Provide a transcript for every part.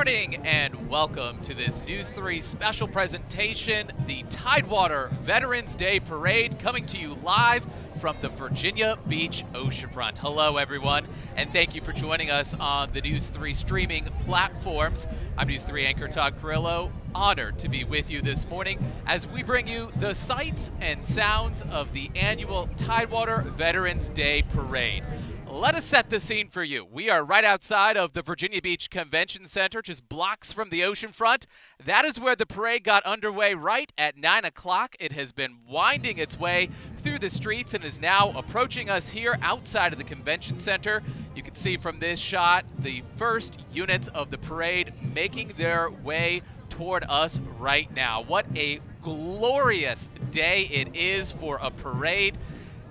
morning and welcome to this News 3 special presentation, the Tidewater Veterans Day Parade, coming to you live from the Virginia Beach oceanfront. Hello everyone, and thank you for joining us on the News 3 streaming platforms. I'm News 3 anchor Todd. Honored to be with you this morning as we bring you the sights and sounds of the annual Tidewater Veterans Day Parade. Let us set the scene for you. We are right outside of the Virginia Beach Convention Center, just blocks from the oceanfront. That is where the parade got underway right at 9 o'clock. It has been winding its way through the streets and is now approaching us here outside of the convention center. You can see from this shot the first units of the parade making their way toward us right now. What a glorious day it is for a parade.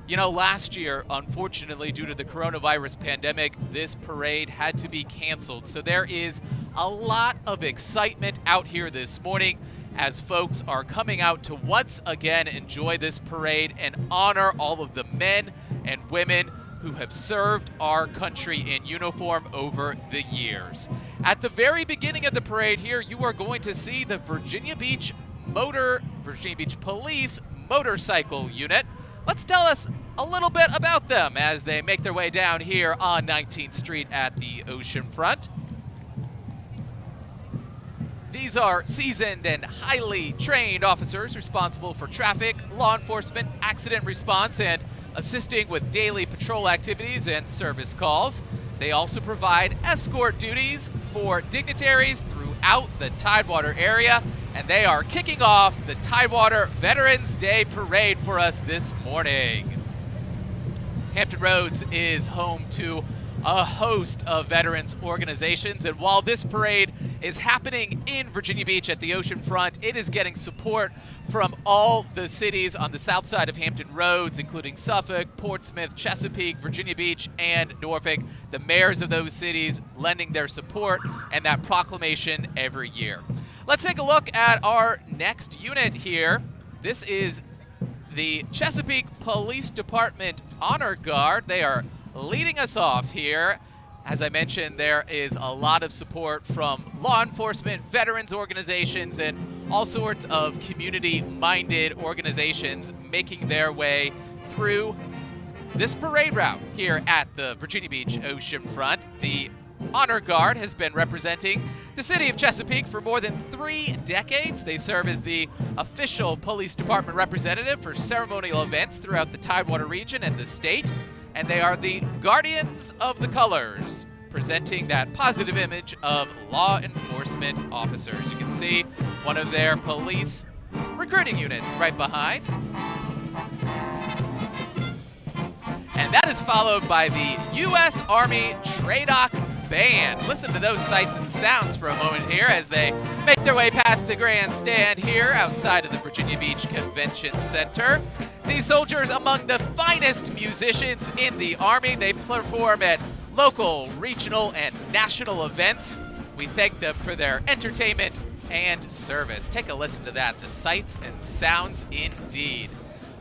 You know, last year, unfortunately, due to the coronavirus pandemic, this parade had to be canceled. So there is a lot of excitement out here this morning as folks are coming out to once again enjoy this parade and honor all of the men and women who have served our country in uniform over the years. At the very beginning of the parade here, you are going to see the Virginia Beach Police Motorcycle Unit. Let's tell us a little bit about them as they make their way down here on 19th Street at the oceanfront. These are seasoned and highly trained officers responsible for traffic, law enforcement, accident response, and assisting with daily patrol activities and service calls. They also provide escort duties for dignitaries throughout the Tidewater area, and they are kicking off the Tidewater Veterans Day Parade for us this morning. Hampton Roads is home to a host of veterans organizations, and while this parade is happening in Virginia Beach at the oceanfront, it is getting support from all the cities on the south side of Hampton Roads, including Suffolk, Portsmouth, Chesapeake, Virginia Beach, and Norfolk. The mayors of those cities lending their support and that proclamation every year. Let's take a look at our next unit here. This is the Chesapeake Police Department Honor Guard. They are leading us off here. As I mentioned, there is a lot of support from law enforcement, veterans organizations, and all sorts of community-minded organizations making their way through this parade route here at the Virginia Beach oceanfront. The Honor Guard has been representing the city of Chesapeake for more than 3 decades. They serve as the official police department representative for ceremonial events throughout the Tidewater region and the state. And they are the guardians of the colors, presenting that positive image of law enforcement officers. You can see one of their police recruiting units right behind. And that is followed by the U.S. Army TRADOC Band. Listen to those sights and sounds for a moment here as they make their way past the grandstand here outside of the Virginia Beach Convention Center. These soldiers, among the finest musicians in the Army, they perform at local, regional, and national events. We thank them for their entertainment and service. Take a listen to that, the sights and sounds indeed.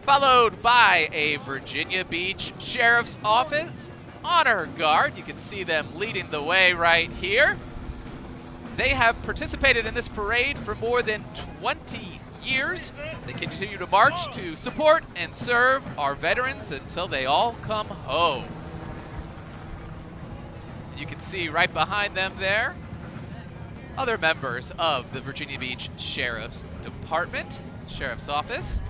Followed by a Virginia Beach Sheriff's Office Honor Guard. You can see them leading the way right here. They have participated in this parade for more than 20 years. They continue to march to support and serve our veterans until they all come home. You can see right behind them there other members of the Virginia Beach Sheriff's Department, Sheriff's Office.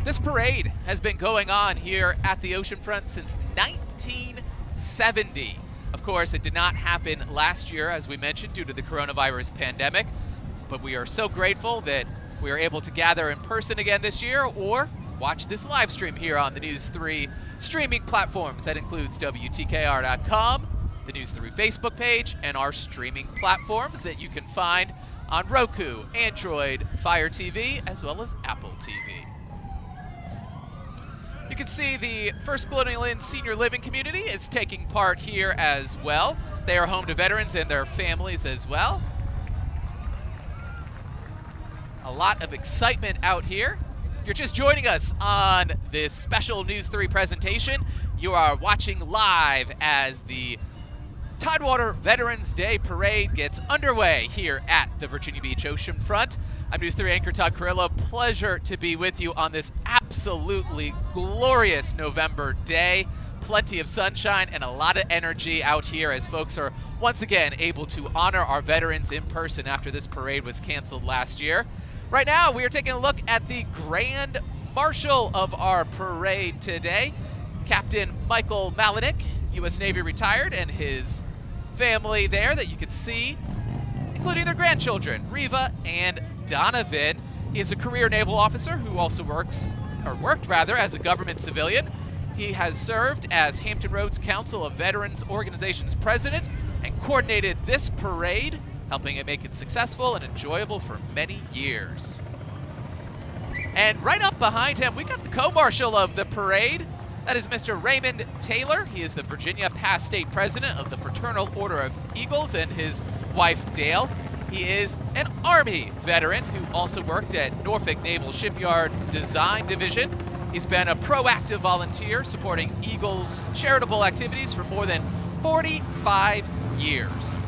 This parade has been going on here at the oceanfront since 1970. Of course, it did not happen last year, as we mentioned, due to the coronavirus pandemic, but we are so grateful that we are able to gather in person again this year or watch this live stream here on the News 3 streaming platforms. That includes WTKR.com, the News 3 Facebook page, and our streaming platforms that you can find on Roku, Android, Fire TV, as well as Apple TV. You can see the First Colonial Inn Senior Living Community is taking part here as well. They are home to veterans and their families as well. A lot of excitement out here. If you're just joining us on this special News 3 presentation, you are watching live as the Tidewater Veterans Day Parade gets underway here at the Virginia Beach Oceanfront. I'm News 3 anchor Todd. Pleasure to be with you on this absolutely glorious November day. Plenty of sunshine and a lot of energy out here as folks are once again able to honor our veterans in person after this parade was canceled last year. Right now, we are taking a look at the Grand Marshal of our parade today, Captain Michael Malinick, U.S. Navy retired, and his family there that you can see, including their grandchildren, Reva and Donovan. He is a career naval officer who also worked as a government civilian. He has served as Hampton Roads Council of Veterans Organization's president and coordinated this parade, helping it make it successful and enjoyable for many years. And right up behind him, we got the co-marshal of the parade. That is Mr. Raymond Taylor. He is the Virginia past state president of the Fraternal Order of Eagles, and his wife, Dale. He is an Army veteran who also worked at Norfolk Naval Shipyard Design Division. He's been a proactive volunteer supporting Eagles charitable activities for more than 45 years.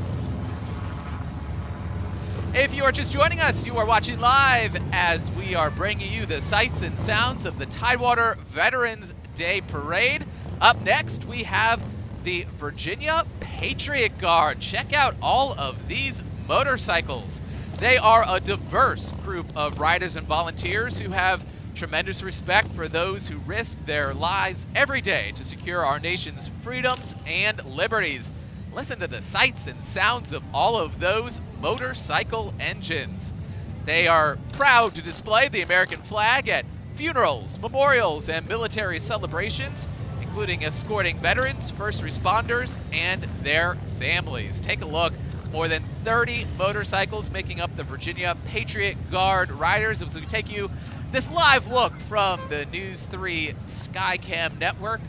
If you are just joining us, you are watching live as we are bringing you the sights and sounds of the Tidewater Veterans Day Parade. Up next, we have the Virginia Patriot Guard. Check out all of these motorcycles. They are a diverse group of riders and volunteers who have tremendous respect for those who risk their lives every day to secure our nation's freedoms and liberties. Listen to the sights and sounds of all of those motorcycle engines. They are proud to display the American flag at funerals, memorials, and military celebrations, including escorting veterans, first responders, and their families. Take a look. More than 30 motorcycles making up the Virginia Patriot Guard riders. As we take you this live look from the News 3 Skycam network,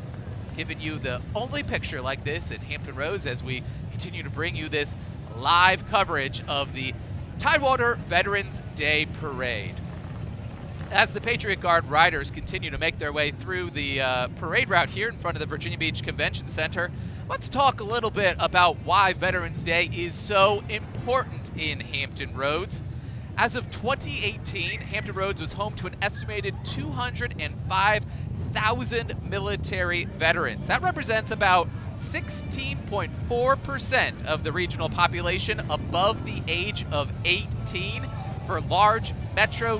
giving you the only picture like this in Hampton Roads as we continue to bring you this live coverage of the Tidewater Veterans Day Parade. As the Patriot Guard riders continue to make their way through the parade route here in front of the Virginia Beach Convention Center, let's talk a little bit about why Veterans Day is so important in Hampton Roads. As of 2018, Hampton Roads was home to an estimated 205,000 military veterans. That represents about 16.4% of the regional population above the age of 18. For large metro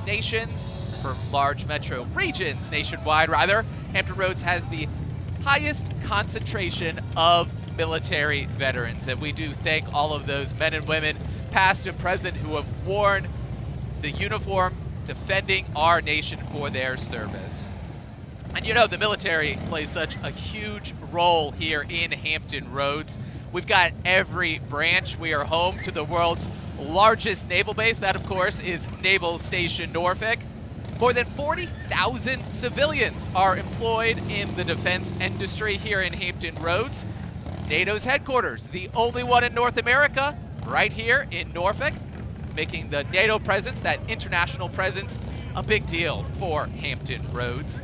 regions nationwide, Hampton Roads has the highest concentration of military veterans. And we do thank all of those men and women, past and present, who have worn the uniform defending our nation for their service. And you know, the military plays such a huge role here in Hampton Roads. We've got every branch. We are home to the world's largest naval base. That, of course, is Naval Station Norfolk. More than 40,000 civilians are employed in the defense industry here in Hampton Roads. NATO's headquarters, the only one in North America, right here in Norfolk, making the NATO presence, that international presence, a big deal for Hampton Roads.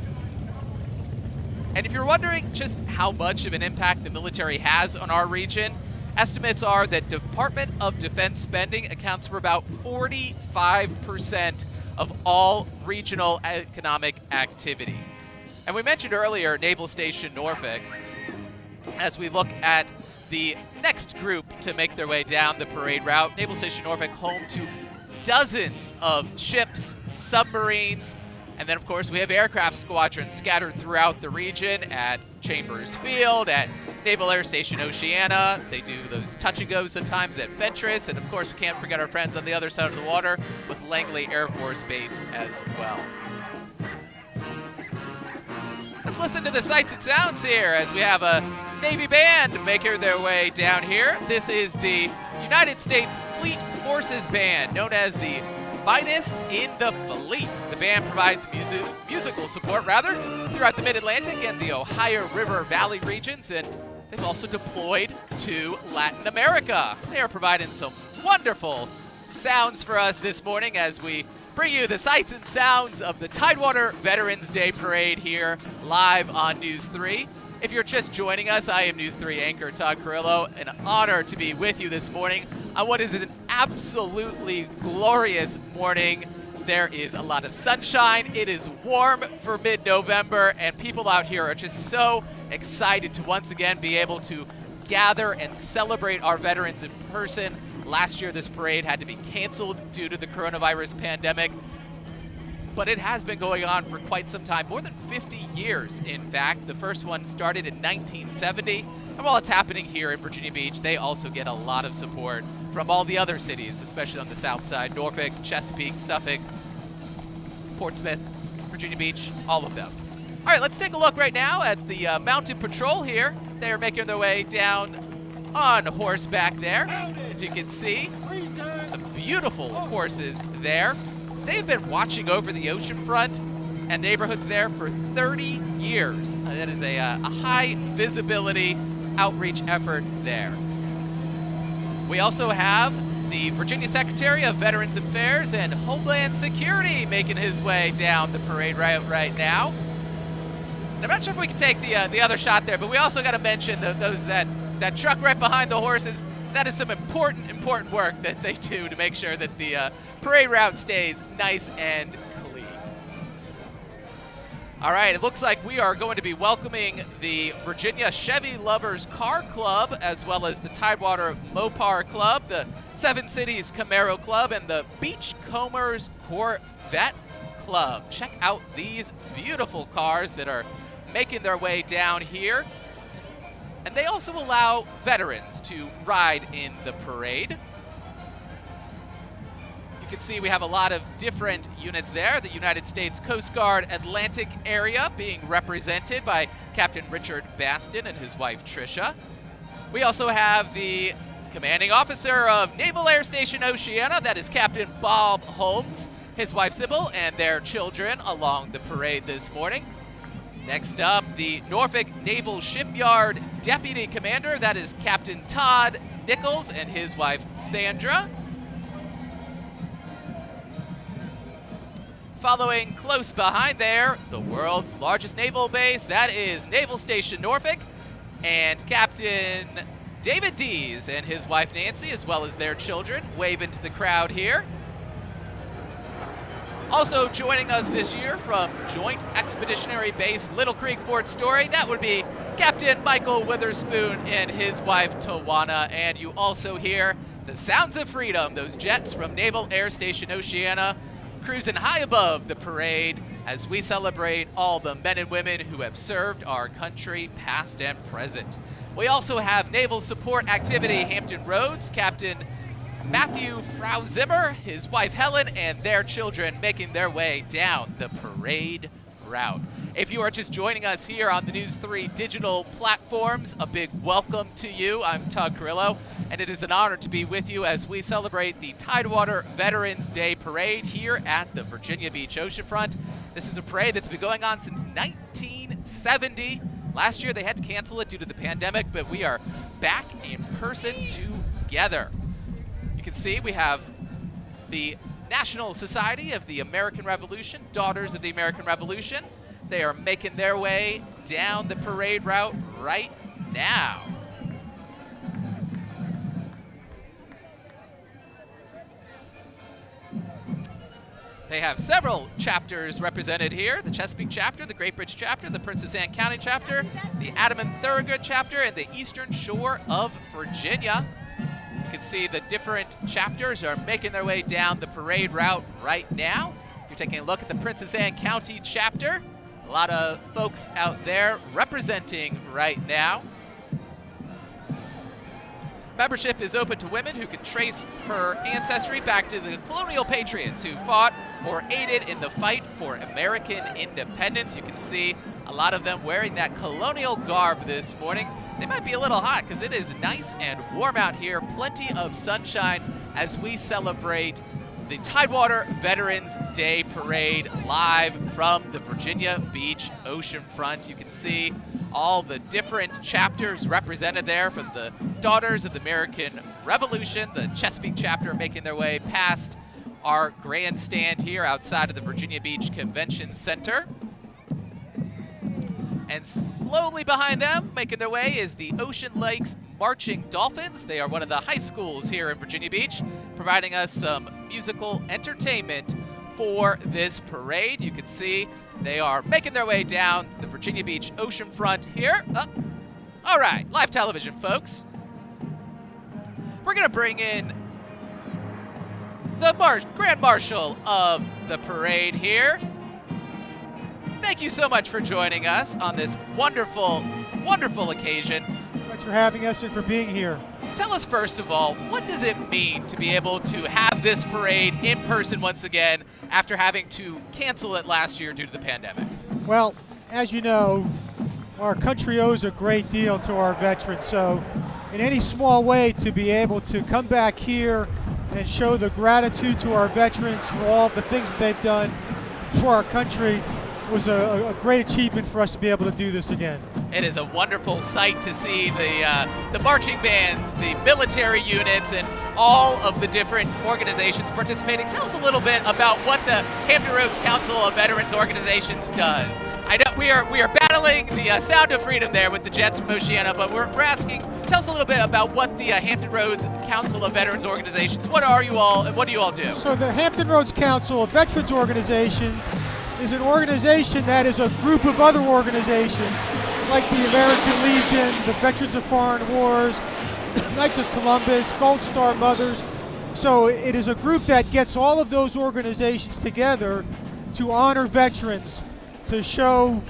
And if you're wondering just how much of an impact the military has on our region, estimates are that Department of Defense spending accounts for about 45% of all regional economic activity. And we mentioned earlier Naval Station Norfolk. As we look at the next group to make their way down the parade route, Naval Station Norfolk, home to dozens of ships, submarines, and then, of course, we have aircraft squadrons scattered throughout the region at Chambers Field, at Naval Air Station Oceana. They do those touch-and-goes sometimes at Fentress, and, of course, we can't forget our friends on the other side of the water with Langley Air Force Base as well. Let's listen to the sights and sounds here as we have a Navy band making their way down here. This is the United States Fleet Forces Band, known as the finest in the fleet. The band provides musical support throughout the Mid-Atlantic and the Ohio River Valley regions, and they've also deployed to Latin America. They are providing some wonderful sounds for us this morning as we bring you the sights and sounds of the Tidewater Veterans Day Parade here live on News 3. If you're just joining us, I am News 3 anchor Todd Carrillo. An honor to be with you this morning on what is an absolutely glorious morning. There is a lot of sunshine. It is warm for mid-November, and people out here are just so excited to once again be able to gather and celebrate our veterans in person. Last year, this parade had to be canceled due to the coronavirus pandemic, but it has been going on for quite some time, more than 50 years, in fact. The first one started in 1970, and while it's happening here in Virginia Beach, they also get a lot of support from all the other cities, especially on the south side: Norfolk, Chesapeake, Suffolk, Portsmouth, Virginia Beach, all of them. All right, let's take a look right now at the mounted patrol here. They're making their way down on horseback there. As you can see, some beautiful horses there. They've been watching over the oceanfront and neighborhoods there for 30 years. That is a high visibility outreach effort there. We also have the Virginia Secretary of Veterans Affairs and Homeland Security making his way down the parade route right now. And I'm not sure if we can take the other shot there, but we also got to mention that truck right behind the horses. That is some important work that they do to make sure that the parade route stays nice and clean. All right, it looks like we are going to be welcoming the Virginia Chevy Lovers Car Club, as well as the Tidewater Mopar Club, the Seven Cities Camaro Club, and the Beachcombers Corvette Club. Check out these beautiful cars that are making their way down here. And they also allow veterans to ride in the parade. You can see we have a lot of different units there. The United States Coast Guard Atlantic area being represented by Captain Richard Baston and his wife Tricia. We also have the commanding officer of Naval Air Station Oceana, that is Captain Bob Holmes, his wife Sybil, and their children along the parade this morning. Next up, the Norfolk Naval Shipyard Deputy Commander, that is Captain Todd Nichols and his wife Sandra. Following close behind there, the world's largest naval base, that is Naval Station Norfolk, and Captain David Dees and his wife Nancy, as well as their children, waving to the crowd here. Also joining us this year from Joint Expeditionary Base Little Creek Fort Story, that would be Captain Michael Witherspoon and his wife Tawana. And you also hear the sounds of freedom, those jets from Naval Air Station Oceana cruising high above the parade as we celebrate all the men and women who have served our country past and present. We also have Naval Support Activity Hampton Roads, Captain Matthew Frau Zimmer, his wife Helen, and their children making their way down the parade route. If you are just joining us here on the News 3 digital platforms, a big welcome to you. I'm Todd Carrillo, and it is an honor to be with you as we celebrate the Tidewater Veterans Day Parade here at the Virginia Beach oceanfront. This is a parade that's been going on since 1970. Last year they had to cancel it due to the pandemic, but we are back in person together. You can see we have the National Society of the American Revolution, Daughters of the American Revolution. They are making their way down the parade route right now. They have several chapters represented here: the Chesapeake chapter, the Great Bridge chapter, the Princess Anne County chapter, the Adam and Thurgood chapter, and the Eastern Shore of Virginia. You can see the different chapters are making their way down the parade route right now. You're taking a look at the Princess Anne County chapter. A lot of folks out there representing right now. Membership is open to women who can trace her ancestry back to the colonial patriots who fought or aided in the fight for American independence. You can see a lot of them wearing that colonial garb this morning. They might be a little hot because it is nice and warm out here. Plenty of sunshine as we celebrate the Tidewater Veterans Day Parade live from the Virginia Beach oceanfront. You can see all the different chapters represented there, from the Daughters of the American Revolution, the Chesapeake chapter making their way past our grandstand here outside of the Virginia Beach Convention Center. And slowly behind them, making their way, is the Ocean Lakes Marching Dolphins. They are one of the high schools here in Virginia Beach, providing us some musical entertainment for this parade. You can see they are making their way down the Virginia Beach oceanfront here. All right, live television, folks. We're going to bring in the Grand Marshal of the parade here. Thank you so much for joining us on this wonderful, wonderful occasion. Thanks for having us and for being here. Tell us, first of all, what does it mean to be able to have this parade in person once again after having to cancel it last year due to the pandemic? Well, as you know, our country owes a great deal to our veterans, so in any small way to be able to come back here and show the gratitude to our veterans for all the things that they've done for our country was a great achievement for us to be able to do this again. It is a wonderful sight to see the marching bands, the military units, and all of the different organizations participating. Tell us a little bit about what the Hampton Roads Council of Veterans Organizations does. I know we are battling the sound of freedom there with the Jets from Oceana, but we're asking, tell us a little bit about what the Hampton Roads Council of Veterans Organizations, what are you all, and what do you all do? So the Hampton Roads Council of Veterans Organizations is an organization that is a group of other organizations like the American Legion, the Veterans of Foreign Wars, Knights of Columbus, Gold Star Mothers. So it is a group that gets all of those organizations together to honor veterans, to show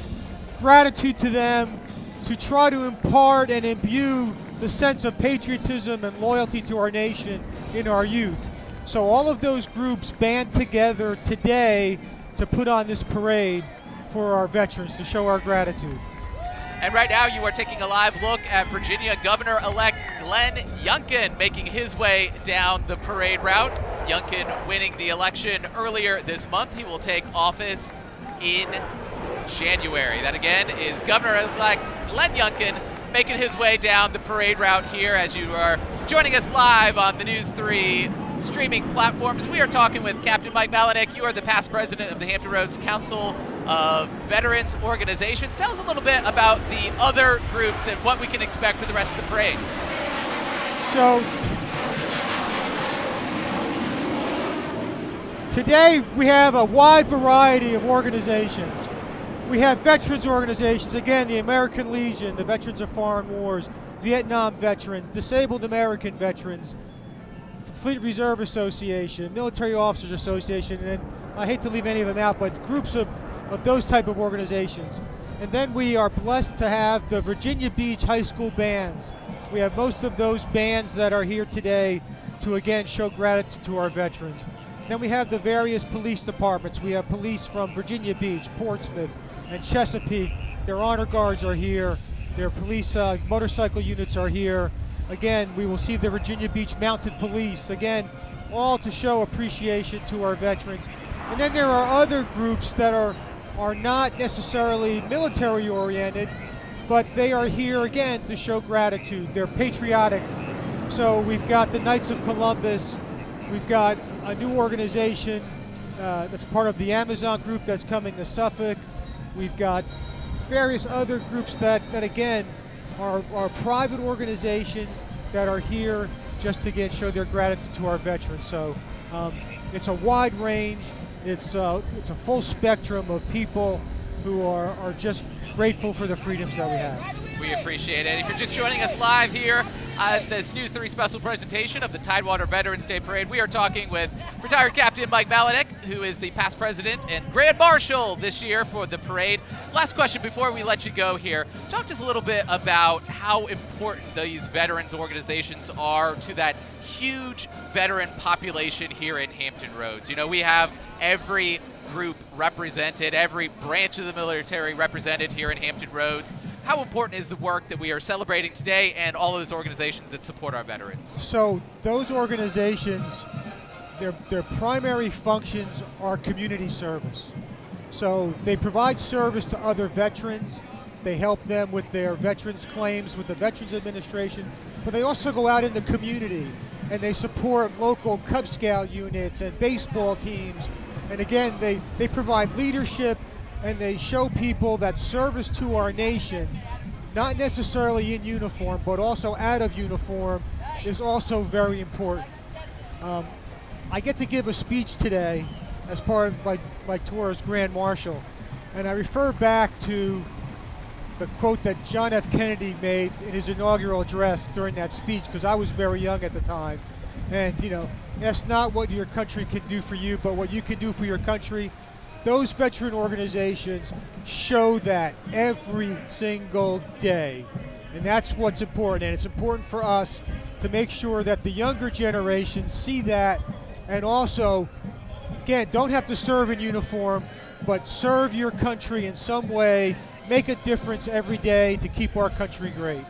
gratitude to them, to try to impart and imbue the sense of patriotism and loyalty to our nation in our youth. So all of those groups band together today to put on this parade for our veterans, to show our gratitude. And right now you are taking a live look at Virginia Governor-elect Glenn Youngkin making his way down the parade route. Youngkin winning the election earlier this month. He will take office in January. That again is Governor-elect Glenn Youngkin making his way down the parade route here as you are joining us live on the News 3 streaming platforms. We are talking with Captain Mike Malinick. You are the past president of the Hampton Roads Council of Veterans Organizations. Tell us a little bit about the other groups and what we can expect for the rest of the parade. So today we have a wide variety of organizations. We have veterans organizations, again, the American Legion, the Veterans of Foreign Wars, Vietnam veterans, disabled American veterans, Fleet Reserve Association, Military Officers Association, and I hate to leave any of them out, but groups of those type of organizations. And then we are blessed to have the Virginia Beach High School bands. We have most of those bands that are here today to again show gratitude to our veterans. Then we have the various police departments. We have police from Virginia Beach, Portsmouth, and Chesapeake. Their honor guards are here. Their police motorcycle units are here. Again, we will see the Virginia Beach Mounted Police, again, all to show appreciation to our veterans. And then there are other groups that are not necessarily military oriented, but they are here again to show gratitude. They're patriotic. So we've got the Knights of Columbus, we've got a new organization that's part of the Amazon group that's coming to Suffolk. We've got various other groups that again, are private organizations that are here just to again show their gratitude to our veterans. So it's a wide range, it's a full spectrum of people who are just grateful for the freedoms that we have. We appreciate it. If you're just joining us live here at this News 3 special presentation of the Tidewater Veterans Day Parade, we are talking with retired Captain Mike Malinick, who is the past president and Grand Marshal this year for the parade. Last question before we let you go here. Talk to us a little bit about how important these veterans organizations are to that huge veteran population here in Hampton Roads. You know, we have every group represented, every branch of the military represented here in Hampton Roads. How important is the work that we are celebrating today and all those organizations that support our veterans? So those organizations, their primary functions are community service. So they provide service to other veterans. They help them with their veterans claims with the Veterans Administration, but they also go out in the community and they support local Cub Scout units and baseball teams. And again, they provide leadership and they show people that service to our nation, not necessarily in uniform, but also out of uniform, is also very important. I get to give a speech today as part of my tour as Grand Marshal, and I refer back to the quote that John F. Kennedy made in his inaugural address during that speech, because I was very young at the time. And, you know, that's not what your country can do for you, but what you can do for your country. Those veteran organizations show that every single day. And that's what's important. And it's important for us to make sure that the younger generation see that, and also, again, don't have to serve in uniform, but serve your country in some way, make a difference every day to keep our country great.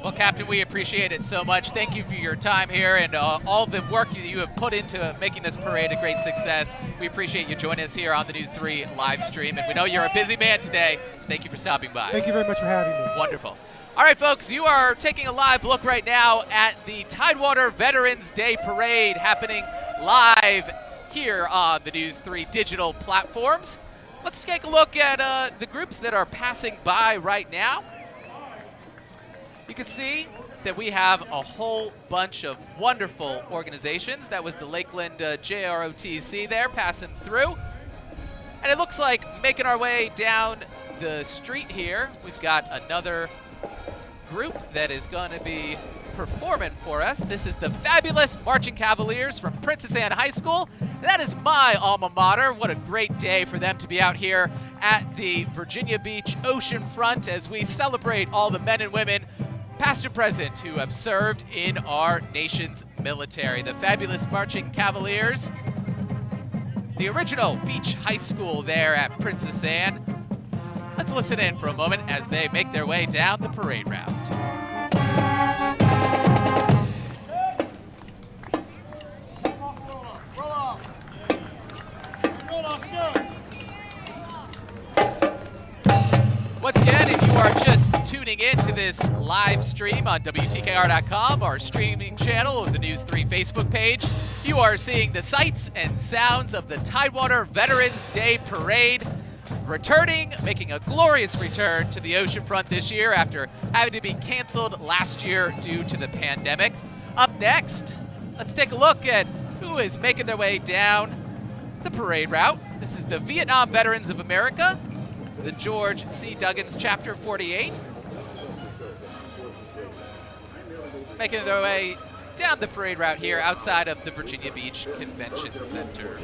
Well, Captain, we appreciate it so much. Thank you for your time here and all the work that you have put into making this parade a great success. We appreciate you joining us here on the News 3 live stream, and we know you're a busy man today, so thank you for stopping by. Thank you very much for having me. Wonderful. All right, folks, you are taking a live look right now at the Tidewater Veterans Day Parade happening live here on the News 3 digital platforms. Let's take a look at the groups that are passing by right now. You can see that we have a whole bunch of wonderful organizations. That was the Lakeland JROTC there passing through. And it looks like making our way down the street here, we've got another group that is going to be performing for us. This is the fabulous Marching Cavaliers from Princess Anne High School. That is my alma mater. What a great day for them to be out here at the Virginia Beach oceanfront as we celebrate all the men and women, past and present, who have served in our nation's military. The fabulous Marching Cavaliers, the original beach high school there at Princess Anne. Let's listen in for a moment as they make their way down the parade route. Once again, if you are just tuning in to this live stream on WTKR.com, our streaming channel of the News 3 Facebook page, you are seeing the sights and sounds of the Tidewater Veterans Day Parade, returning, making a glorious return to the oceanfront this year after having to be canceled last year due to the pandemic. Up next, let's take a look at who is making their way down the parade route. This is the Vietnam Veterans of America, the George C. Duggins Chapter 48, making their way down the parade route here outside of the Virginia Beach Convention Center.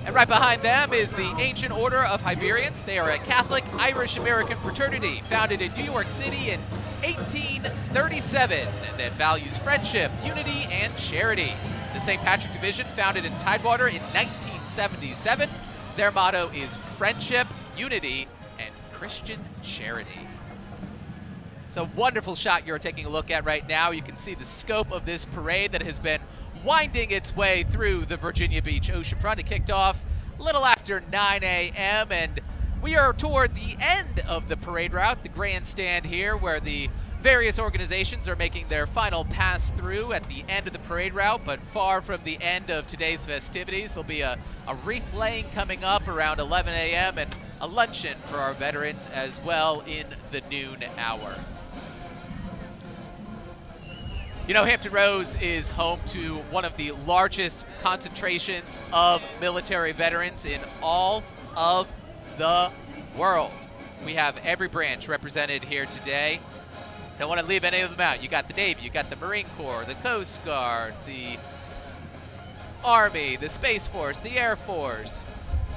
And right behind them is the Ancient Order of Hibernians. They are a Catholic Irish-American fraternity founded in New York City in 1837 and that values friendship, unity, and charity. The St. Patrick Division, founded in Tidewater in 1977. Their motto is friendship, unity, and Christian charity. It's a wonderful shot you're taking a look at right now. You can see the scope of this parade that has been winding its way through the Virginia Beach oceanfront. It kicked off a little after 9 a.m. and we are toward the end of the parade route, the grandstand here, where the various organizations are making their final pass through at the end of the parade route, but far from the end of today's festivities. There'll be a wreath laying coming up around 11 a.m. and a luncheon for our veterans as well in the noon hour. You know, Hampton Roads is home to one of the largest concentrations of military veterans in all of the world. We have every branch represented here today. Don't want to leave any of them out. You got the Navy, you got the Marine Corps, the Coast Guard, the Army, the Space Force, the Air Force,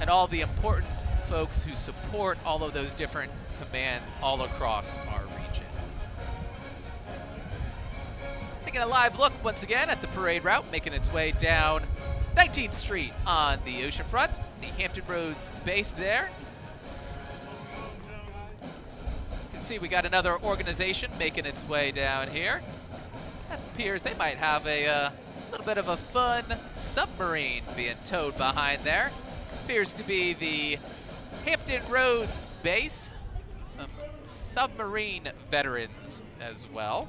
and all the important folks who support all of those different commands all across our region. Taking a live look once again at the parade route, making its way down 19th Street on the oceanfront, the Hampton Roads base there. You can see we got another organization making its way down here. It appears they might have a little bit of a fun submarine being towed behind there. Appears to be the Hampton Roads base. Some submarine veterans as well.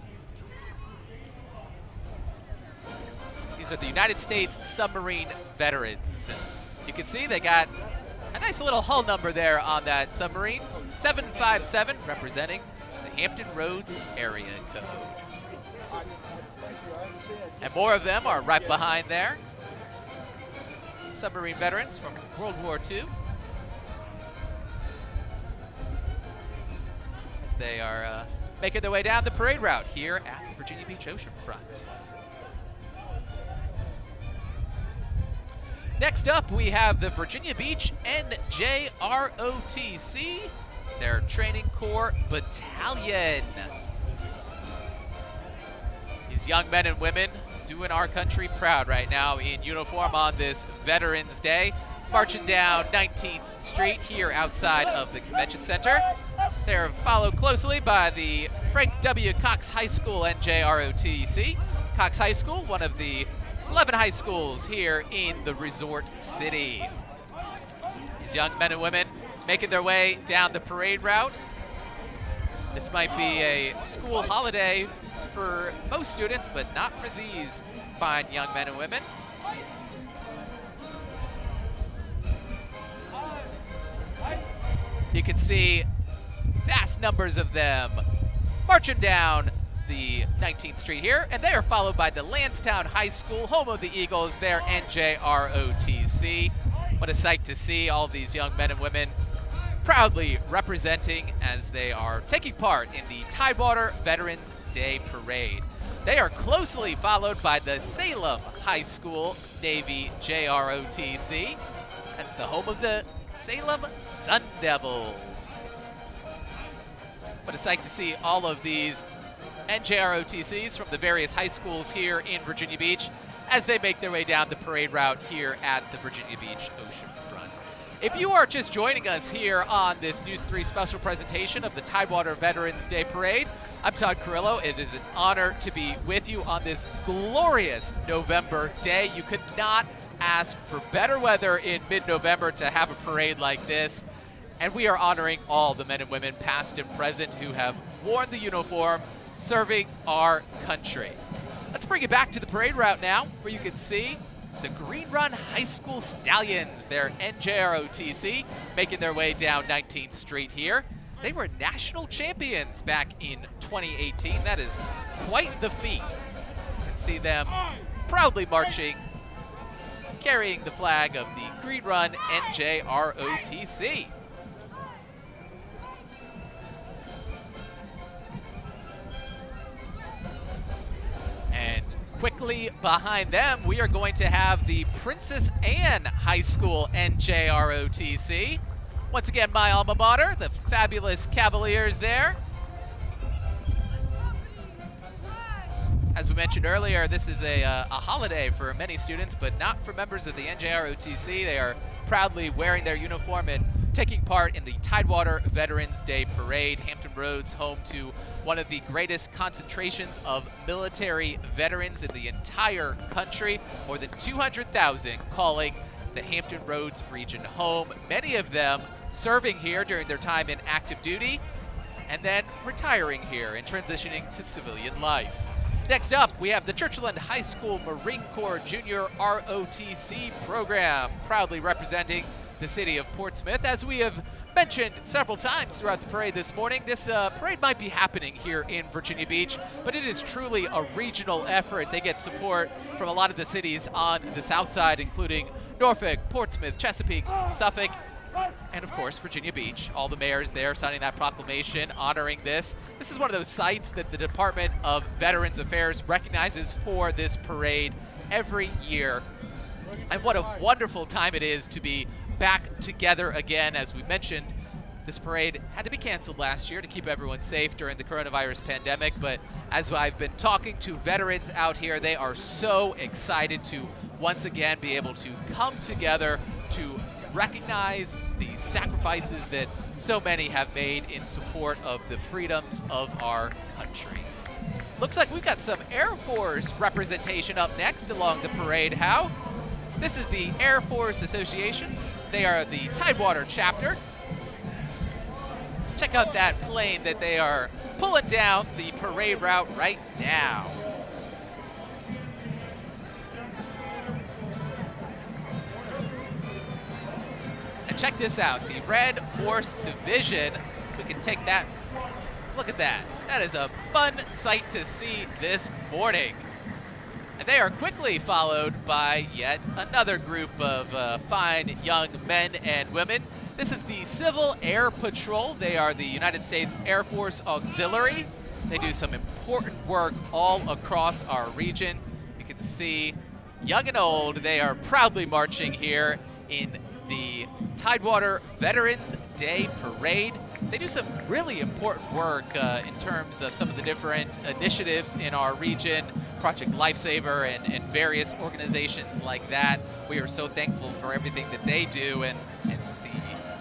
These are the United States submarine veterans. And you can see they got a Nice little hull number there on that submarine. 757, representing the Hampton Roads area code. And more of them are right behind there. Submarine veterans from World War II. As they are making their way down the parade route here at the Virginia Beach Oceanfront. Next up, we have the Virginia Beach NJROTC, their Training Corps Battalion. These young men and women doing our country proud right now in uniform on this Veterans Day, marching down 19th Street here outside of the Convention Center. They're followed closely by the Frank W. Cox High School NJROTC. Cox High School, one of the 11 high schools here in the resort city. These young men and women making their way down the parade route. This might be a school holiday for most students, but not for these fine young men and women. You can see vast numbers of them marching down the 19th Street here, and they are followed by the Lansdowne High School, home of the Eagles, their NJROTC. What a sight to see all these young men and women proudly representing as they are taking part in the Tidewater Veterans Day Parade. They are closely followed by the Salem High School Navy JROTC. That's the home of the Salem Sun Devils. What a sight to see all of these NJROTCs from the various high schools here in Virginia Beach as they make their way down the parade route here at the Virginia Beach Oceanfront. If you are just joining us here on this News 3 special presentation of the Tidewater Veterans Day Parade, I'm Todd Carrillo. It is an honor to be with you on this glorious November day. You could not ask for better weather in mid-November to have a parade like this. And we are honoring all the men and women, past and present, who have worn the uniform serving our country. Let's bring it back to the parade route now, where you can see the Green Run High School Stallions, their NJROTC, making their way down 19th Street here. They were national champions back in 2018. That is quite the feat. You can see them proudly marching, carrying the flag of the Green Run NJROTC. And quickly behind them, we are going to have the Princess Anne High School NJROTC. Once again, my alma mater, the fabulous Cavaliers there. As we mentioned earlier, this is a holiday for many students, but not for members of the NJROTC. They are proudly wearing their uniform and taking part in the Tidewater Veterans Day Parade. Hampton Roads, home to one of the greatest concentrations of military veterans in the entire country. More than 200,000 calling the Hampton Roads region home. Many of them serving here during their time in active duty and then retiring here and transitioning to civilian life. Next up, we have the Churchland High School Marine Corps Junior ROTC program, proudly representing the city of Portsmouth. As we have mentioned several times throughout the parade this morning, this parade might be happening here in Virginia Beach, but it is truly a regional effort. They get support from a lot of the cities on the south side, including Norfolk, Portsmouth, Chesapeake, Suffolk, and of course Virginia Beach. All the mayors there signing that proclamation honoring this. This is one of those sites that the Department of Veterans Affairs recognizes for this parade every year. And what a wonderful time it is to be back together again. As we mentioned, this parade had to be canceled last year to keep everyone safe during the coronavirus pandemic, but as I've been talking to veterans out here, they are so excited to once again be able to come together to recognize the sacrifices that so many have made in support of the freedoms of our country. Looks like we've got some Air Force representation up next along the parade. How? This is the Air Force Association. They are the Tidewater chapter. Check out that plane that they are pulling down the parade route right now. And check this out, the Red Horse Division. We can take that. Look at that. That is a fun sight to see this morning. And they are quickly followed by yet another group of fine young men and women. This is the Civil Air Patrol. They are the United States Air Force Auxiliary. They do some important work all across our region. You can see young and old, they are proudly marching here in the Tidewater Veterans Day Parade. They do some really important work in terms of some of the different initiatives in our region, Project Lifesaver and various organizations like that. We are so thankful for everything that they do and the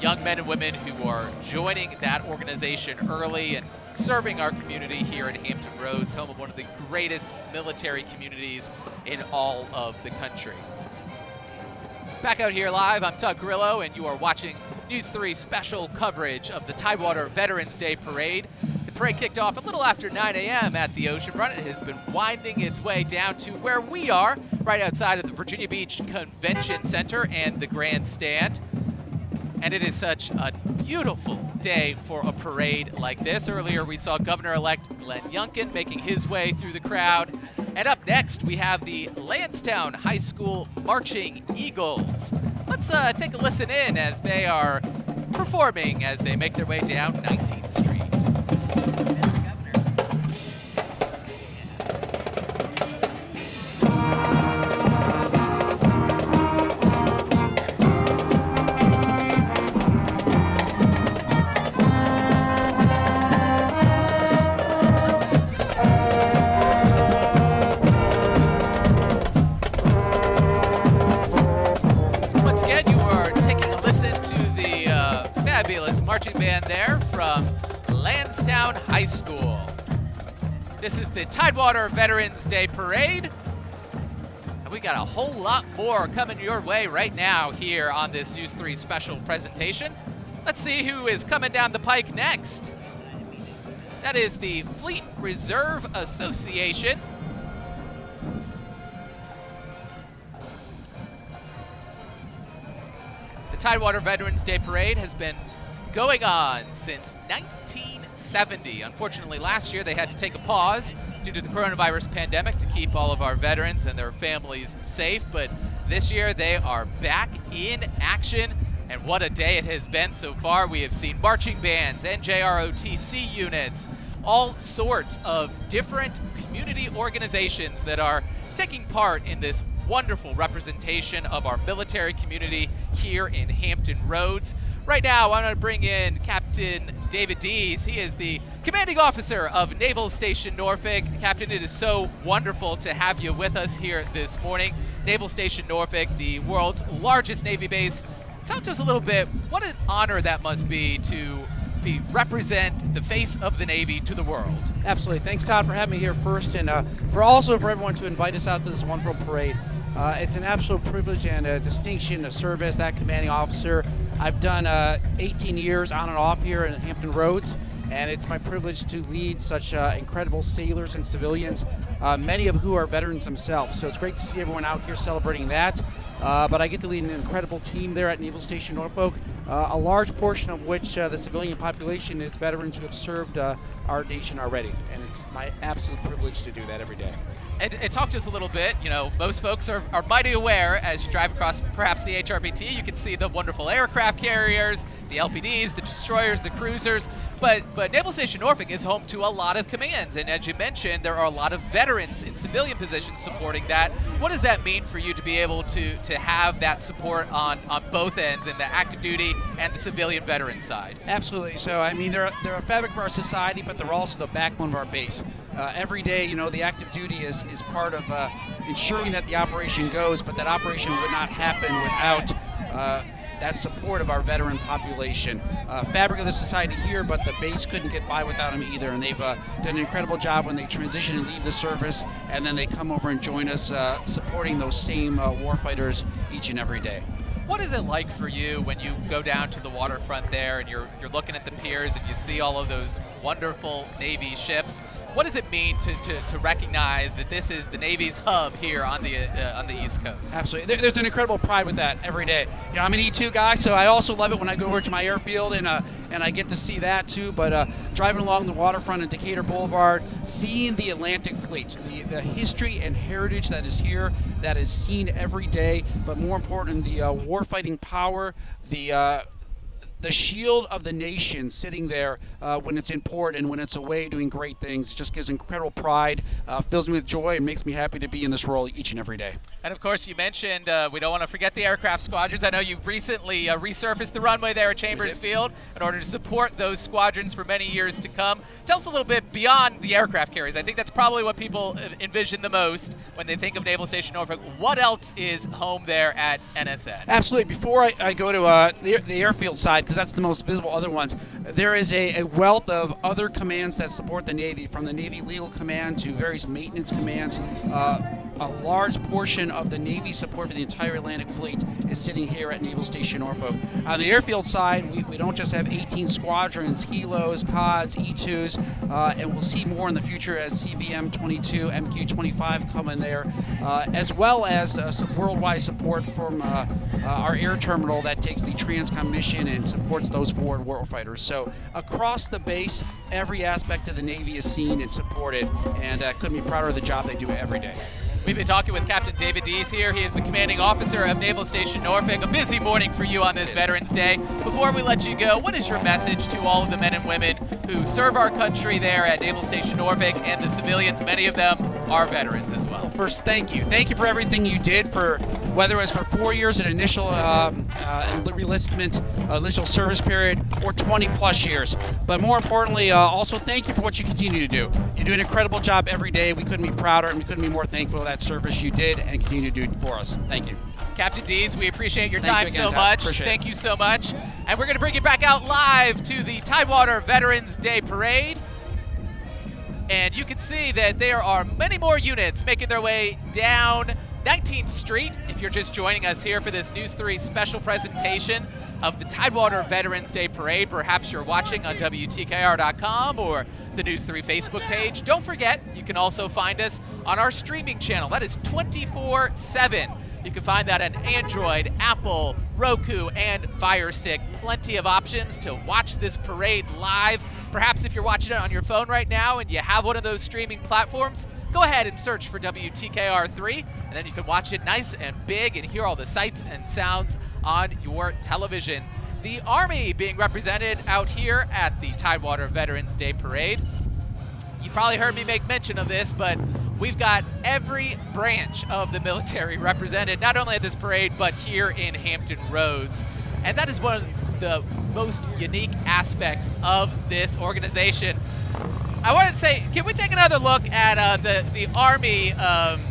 young men and women who are joining that organization early and serving our community here at Hampton Roads, home of one of the greatest military communities in all of the country. Back out here live, I'm Todd Grillo, and you are watching News 3 special coverage of the Tidewater Veterans Day Parade. The parade kicked off a little after 9 a.m. at the oceanfront. It has been winding its way down to where we are, right outside of the Virginia Beach Convention Center and the grandstand. And it is such a beautiful day for a parade like this. Earlier we saw Governor-elect Glenn Youngkin making his way through the crowd. And up next we have the Lansdowne High School Marching Eagles. Let's take a listen in as they are performing as they make their way down 19th Street. Marching band there from Lansdowne High School. This is the Tidewater Veterans Day Parade. And we got a whole lot more coming your way right now here on this News 3 special presentation. Let's see who is coming down the pike next. That is the Fleet Reserve Association. The Tidewater Veterans Day Parade has been going on since 1970. Unfortunately, last year they had to take a pause due to the coronavirus pandemic to keep all of our veterans and their families safe, but this year they are back in action, and what a day it has been so far. We have seen marching bands, ROTC units, all sorts of different community organizations that are taking part in this wonderful representation of our military community here in Hampton Roads. Right now, I want to bring in Captain David Dees. He is the commanding officer of Naval Station Norfolk. Captain, it is so wonderful to have you with us here this morning. Naval Station Norfolk, the world's largest Navy base. Talk to us a little bit. What an honor that must be to represent the face of the Navy to the world. Absolutely. Thanks, Todd, for having me here first, and for everyone to invite us out to this wonderful parade. It's an absolute privilege and a distinction to serve as that commanding officer. I've done 18 years on and off here in Hampton Roads, and it's my privilege to lead such incredible sailors and civilians, many of who are veterans themselves. So it's great to see everyone out here celebrating that. But I get to lead an incredible team there at Naval Station Norfolk, a large portion of which the civilian population is veterans who have served our nation already. And it's my absolute privilege to do that every day. And talk to us a little bit. You know, most folks are mighty aware as you drive across perhaps the HRBT, you can see the wonderful aircraft carriers, the LPDs, the destroyers, the cruisers, but Naval Station Norfolk is home to a lot of commands, and as you mentioned, there are a lot of veterans in civilian positions supporting that. What does that mean for you to be able to have that support on both ends, in the active duty and the civilian veteran side? Absolutely. So, I mean, they're a fabric of our society, but they're also the backbone of our base. Every day, you know, the active duty is part of ensuring that the operation goes, but that operation would not happen without that support of our veteran population. Fabric of the society here, but the base couldn't get by without them either, and they've done an incredible job when they transition and leave the service, and then they come over and join us supporting those same warfighters each and every day. What is it like for you when you go down to the waterfront there and you're looking at the piers and you see all of those wonderful Navy ships? what does it mean to recognize that this is the Navy's hub here on the East Coast? Absolutely. There's an incredible pride with that every day. You know, I'm an E2 guy, so I also love it when I go over to my airfield and I get to see that too. But driving along the waterfront at Decatur Boulevard, seeing the Atlantic Fleet, the history and heritage that is here, that is seen every day, but more important, the warfighting power, the shield of the nation sitting there when it's in port and when it's away doing great things. It just gives incredible pride, fills me with joy, and makes me happy to be in this role each and every day. And of course, you mentioned we don't want to forget the aircraft squadrons. I know you recently resurfaced the runway there at Chambers Field in order to support those squadrons for many years to come. Tell us a little bit beyond the aircraft carriers. I think that's probably what people envision the most when they think of Naval Station Norfolk. What else is home there at NSN? Absolutely. Before I go to the airfield side, because that's the most visible other ones, there is a wealth of other commands that support the Navy, from the Navy Legal Command to various maintenance commands. A large portion of the Navy support for the entire Atlantic Fleet is sitting here at Naval Station Norfolk. On the airfield side, we don't just have 18 squadrons, helos, CODs, E2s, and we'll see more in the future as CVM-22, MQ-25 come in there, as well as some worldwide support from our air terminal that takes the TRANSCOM mission and supports those forward warfighters. So across the base, every aspect of the Navy is seen and supported, and couldn't be prouder of the job they do every day. We've been talking with Captain David Dees here. He is the commanding officer of Naval Station Norfolk. A busy morning for you on this Veterans Day. Before we let you go, what is your message to all of the men and women who serve our country there at Naval Station Norfolk and the civilians? Many of them are veterans as well. First, thank you. Thank you for everything you did, for whether it was for 4 years at initial enlistment, initial service period, or 20 plus years. But more importantly, also thank you for what you continue to do. You do an incredible job every day. We couldn't be prouder and we couldn't be more thankful of that service you did and continue to do for us. Thank you. Captain Dees, we appreciate your Thank time you again, so Todd. much. Appreciate Thank you so much. And we're going to bring you back out live to the Tidewater Veterans Day Parade. And you can see that there are many more units making their way down 19th Street. If you're just joining us here for this News 3 special presentation of the Tidewater Veterans Day Parade, perhaps you're watching on WTKR.com or the News 3 Facebook page. Don't forget, you can also find us on our streaming channel. That is 24/7. You can find that on Android, Apple, Roku, and Fire Stick. Plenty of options to watch this parade live. Perhaps if you're watching it on your phone right now and you have one of those streaming platforms, go ahead and search for WTKR3, and then you can watch it nice and big and hear all the sights and sounds on your television. The Army being represented out here at the Tidewater Veterans Day Parade. You probably heard me make mention of this, but we've got every branch of the military represented, not only at this parade, but here in Hampton Roads. And that is one of the most unique aspects of this organization. I wanted to say, can we take another look at the Army? I'm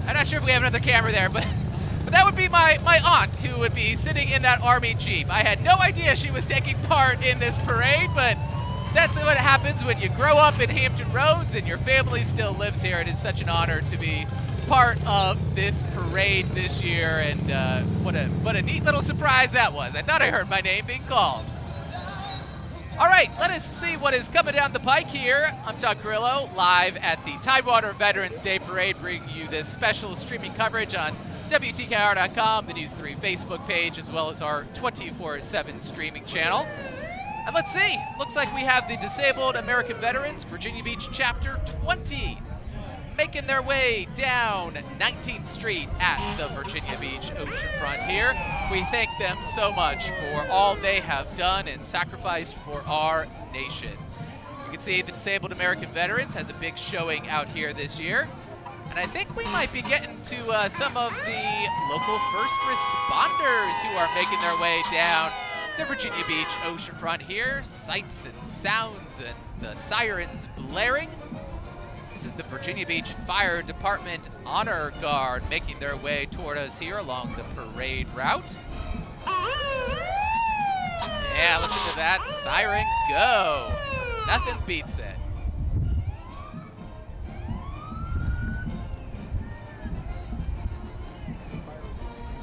not sure if we have another camera there, but that would be my aunt who would be sitting in that Army Jeep. I had no idea she was taking part in this parade, but that's what happens when you grow up in Hampton Roads and your family still lives here. It is such an honor to be part of this parade this year, and what a neat little surprise that was. I thought I heard my name being called. All right, let us see what is coming down the pike here. I'm Todd Carrillo, live at the Tidewater Veterans Day Parade, bringing you this special streaming coverage on WTKR.com, the News 3 Facebook page, as well as our 24/7 streaming channel. And let's see, looks like we have the Disabled American Veterans, Virginia Beach Chapter 20, making their way down 19th Street at the Virginia Beach oceanfront here. We thank them so much for all they have done and sacrificed for our nation. You can see the Disabled American Veterans has a big showing out here this year. And I think we might be getting to some of the local first responders who are making their way down the Virginia Beach oceanfront here. Sights and sounds and the sirens blaring. This is the Virginia Beach Fire Department Honor Guard making their way toward us here along the parade route. Yeah, listen to that siren go. Nothing beats it.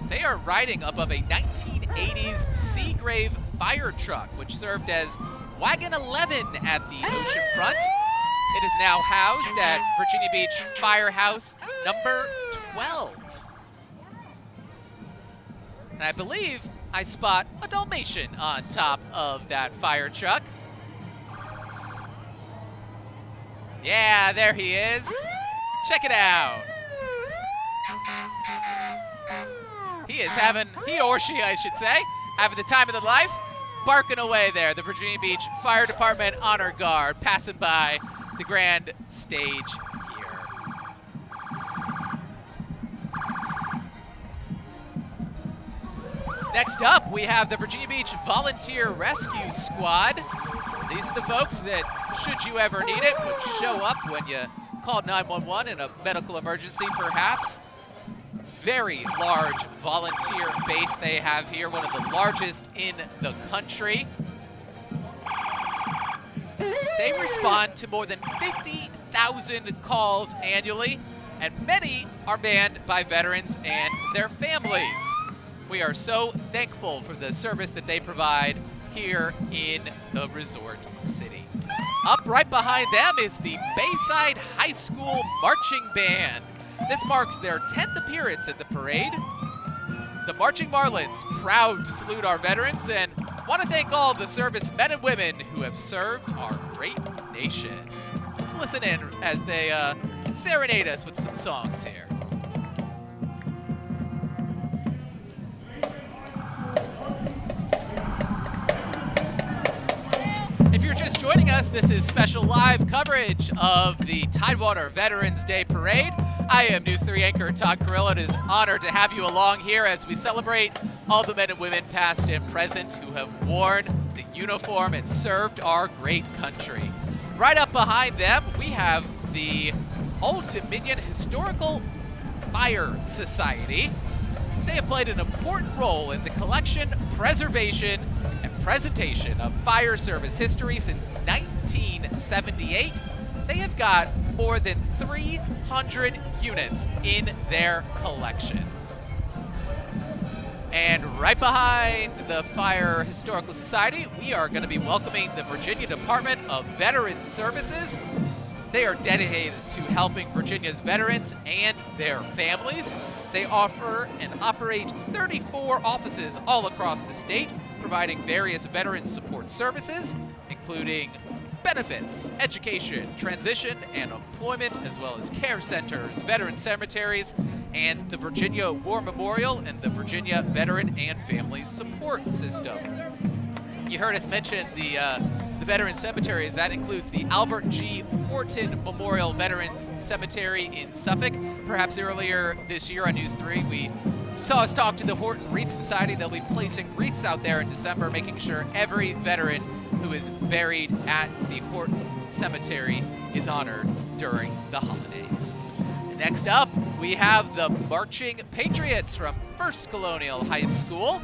They are riding above a 1980s Seagrave fire truck, which served as Wagon 11 at the oceanfront. It is now housed at Virginia Beach Firehouse number 12. And I believe I spot a Dalmatian on top of that fire truck. Yeah, there he is. Check it out. He or she, I should say, having the time of their life, barking away there. The Virginia Beach Fire Department Honor Guard passing by the grand stage here. Next up, we have the Virginia Beach Volunteer Rescue Squad. These are the folks that, should you ever need it, would show up when you called 911 in a medical emergency, perhaps. Very large volunteer base they have here, one of the largest in the country. They respond to more than 50,000 calls annually, and many are manned by veterans and their families. We are so thankful for the service that they provide here in the resort city. Up right behind them is the Bayside High School Marching Band. This marks their 10th appearance at the parade. The Marching Marlins, proud to salute our veterans and want to thank all the service men and women who have served our great nation. Let's listen in as they serenade us with some songs here. If you're just joining us, this is special live coverage of the Tidewater Veterans Day Parade. I am News 3 anchor Todd Carrillo. It is an honor to have you along here as we celebrate all the men and women past and present who have worn the uniform and served our great country. Right up behind them, we have the Old Dominion Historical Fire Society. They have played an important role in the collection, preservation, and presentation of fire service history since 1978. They have got more than 300 units in their collection. And right behind the Fire Historical Society, we are going to be welcoming the Virginia Department of Veterans Services. They are dedicated to helping Virginia's veterans and their families. They offer and operate 34 offices all across the state, providing various veteran support services, including benefits, education, transition, and employment, as well as care centers, veteran cemeteries, and the Virginia War Memorial and the Virginia Veteran and Family Support System. You heard us mention the veteran cemeteries. That includes the Albert G. Horton Memorial Veterans Cemetery in Suffolk. Perhaps earlier this year on News 3, we saw us talk to the Horton Wreath Society. They'll be placing wreaths out there in December, making sure every veteran who is buried at the Horton Cemetery is honored during the holidays. Next up, we have the Marching Patriots from First Colonial High School,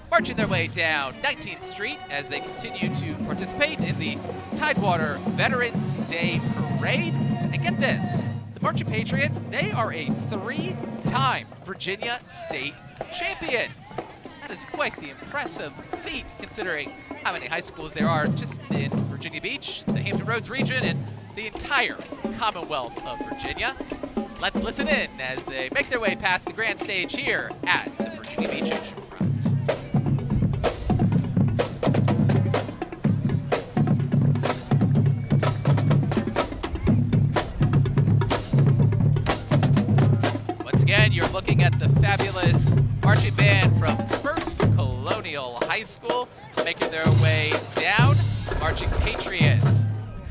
marching their way down 19th Street as they continue to participate in the Tidewater Veterans Day Parade. And get this, the Marching Patriots, they are a 3-time Virginia State champion. That is quite the impressive feat, considering how many high schools there are just in Virginia Beach, the Hampton Roads region, and the entire Commonwealth of Virginia. Let's listen in as they make their way past the grand stage here at the Virginia Beach Oceanfront. Once again, you're looking at the fabulous marching band from First Colonial High School, making their way down. Marching Patriots,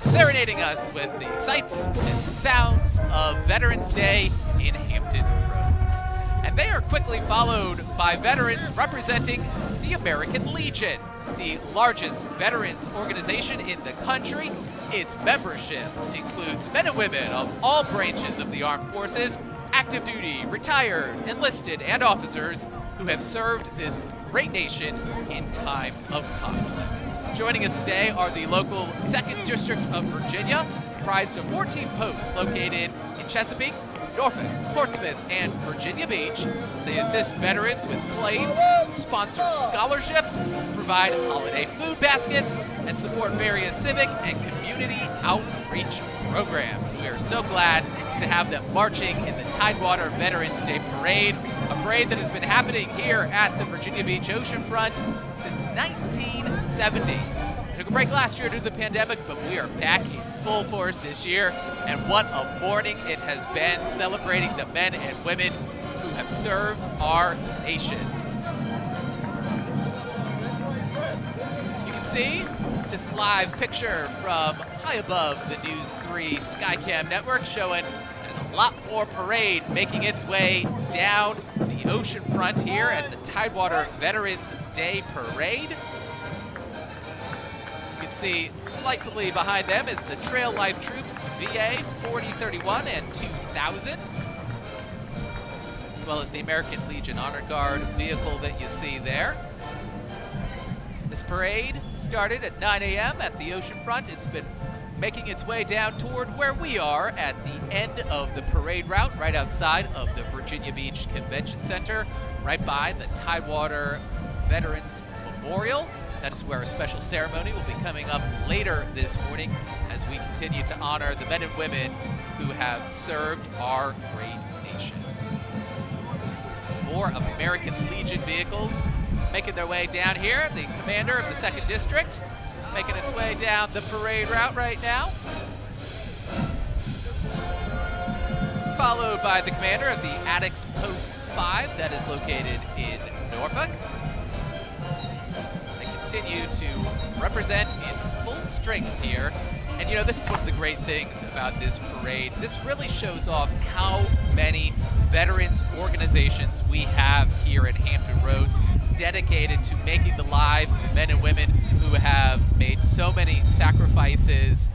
serenading us with the sights and sounds of Veterans Day in Hampton Roads. And they are quickly followed by veterans representing the American Legion, the largest veterans organization in the country. Its membership includes men and women of all branches of the armed forces, active duty, retired, enlisted, and officers who have served this great nation in time of conflict. Joining us today are the local 2nd District of Virginia, comprised of 14 posts located in Chesapeake, Norfolk, Portsmouth, and Virginia Beach. They assist veterans with claims, sponsor scholarships, provide holiday food baskets, and support various civic and community community outreach programs. We are so glad to have them marching in the Tidewater Veterans Day Parade, a parade that has been happening here at the Virginia Beach Oceanfront since 1970. We took a break last year due to the pandemic, but we are back in full force this year, and what a morning it has been celebrating the men and women who have served our nation. You can see this live picture from high above the News 3 Skycam network showing there's a lot more parade making its way down the ocean front here at the Tidewater Veterans Day Parade. You can see slightly behind them is the Trail Life Troops VA 4031 and 2000, as well as the American Legion Honor Guard vehicle that you see there. This parade started at 9 a.m. at the oceanfront. It's been making its way down toward where we are at the end of the parade route, right outside of the Virginia Beach Convention Center, right by the Tidewater Veterans Memorial. That is where a special ceremony will be coming up later this morning as we continue to honor the men and women who have served our great nation. More American Legion vehicles making their way down here. The commander of the 2nd District making its way down the parade route right now. Followed by the commander of the Addicts Post 5 that is located in Norfolk. They continue to represent in full strength here. And you know, this is one of the great things about this parade. This really shows off how many veterans organizations we have here in Hampton Roads, dedicated to making the lives of men and women who have made so many sacrifices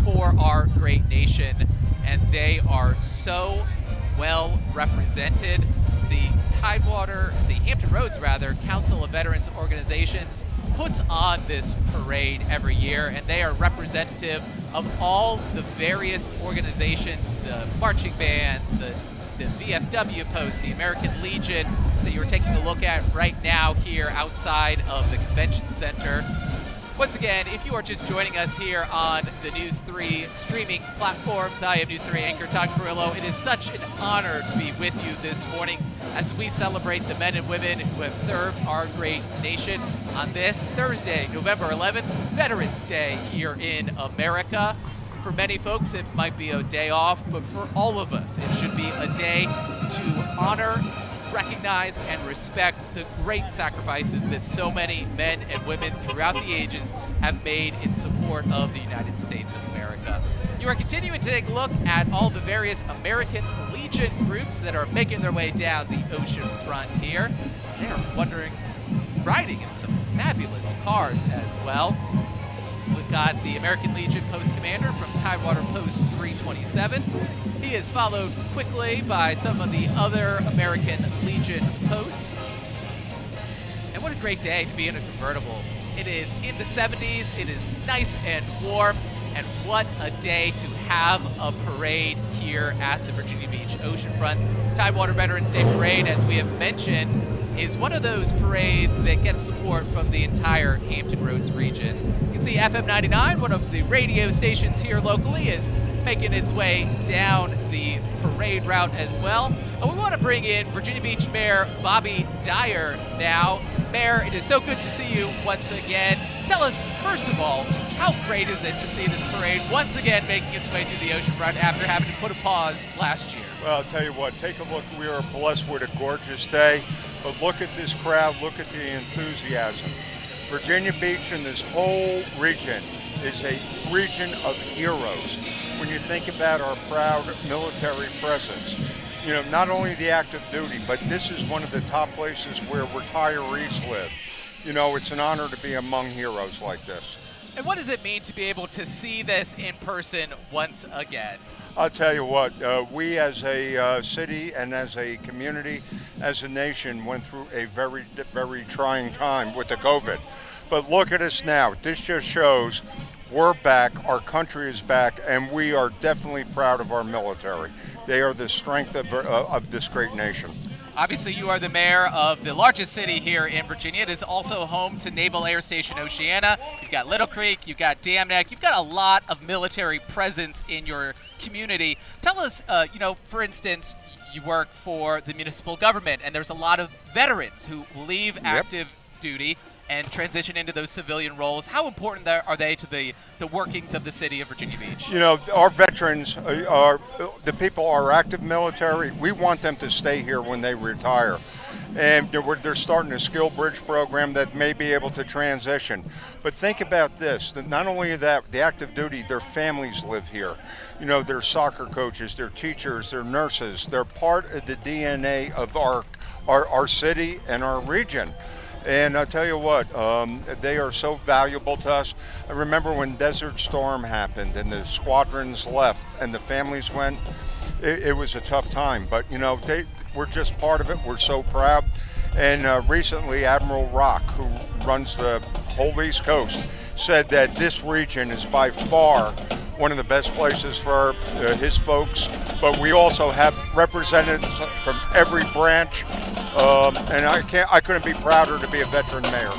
for our great nation, and they are so well represented. The Hampton Roads Council of Veterans Organizations puts on this parade every year, and they are representative of all the various organizations, the marching bands, the VFW post, the American Legion that you're taking a look at right now here outside of the convention center. Once again, if you are just joining us here on the News 3 streaming platforms, I am News 3 anchor Todd Carrillo. It is such an honor to be with you this morning as we celebrate the men and women who have served our great nation on this Thursday, November 11th, Veterans Day here in America. For many folks, it might be a day off, but for all of us, it should be a day to honor, recognize, and respect the great sacrifices that so many men and women throughout the ages have made in support of the United States of America. You are continuing to take a look at all the various American Legion groups that are making their way down the ocean front here. They are riding in some fabulous cars as well. We've got the American Legion Post Commander from Tidewater Post 327. He is followed quickly by some of the other American Legion posts. And what a great day to be in a convertible. It is in the 70s, it is nice and warm, and what a day to have a parade here at the Virginia Beach Oceanfront. Tidewater Veterans Day Parade, as we have mentioned, is one of those parades that gets support from the entire Hampton Roads region. You can see FM 99, one of the radio stations here locally, is making its way down the parade route as well. And we want to bring in Virginia Beach Mayor Bobby Dyer now. Mayor, it is so good to see you once again. Tell us, first of all, how great is it to see this parade once again making its way through the oceanfront after having to put a pause last year? Well, I'll tell you what, take a look. We are blessed with a gorgeous day, but look at this crowd, look at the enthusiasm. Virginia Beach and this whole region is a region of heroes. When you think about our proud military presence, you know, not only the active duty, but this is one of the top places where retirees live. You know, it's an honor to be among heroes like this. And what does it mean to be able to see this in person once again? I'll tell you what, we as a city and as a community, as a nation, went through a very, very trying time with the COVID. But look at us now. This just shows we're back, our country is back, and we are definitely proud of our military. They are the strength of this great nation. Obviously, you are the mayor of the largest city here in Virginia. It is also home to Naval Air Station Oceana. You've got Little Creek, you've got Dam Neck, you've got a lot of military presence in your community. Tell us, for instance, you work for the municipal government, and there's a lot of veterans who leave active duty and transition into those civilian roles. How important are they to the workings of the city of Virginia Beach? You know, our veterans are the people are active military. We want them to stay here when they retire. And they're starting a skill bridge program that may be able to transition. But think about this, that not only that, the active duty, their families live here. You know, they're soccer coaches, they're teachers, they're nurses. They're part of the DNA of our city and our region. And I'll tell you what, they are so valuable to us. I remember when Desert Storm happened and the squadrons left and the families went, it was a tough time. But, you know, we're just part of it. We're so proud. And recently, Admiral Rock, who runs the whole East Coast, said that this region is by far one of the best places for his folks, but we also have representatives from every branch, and I couldn't be prouder to be a veteran mayor.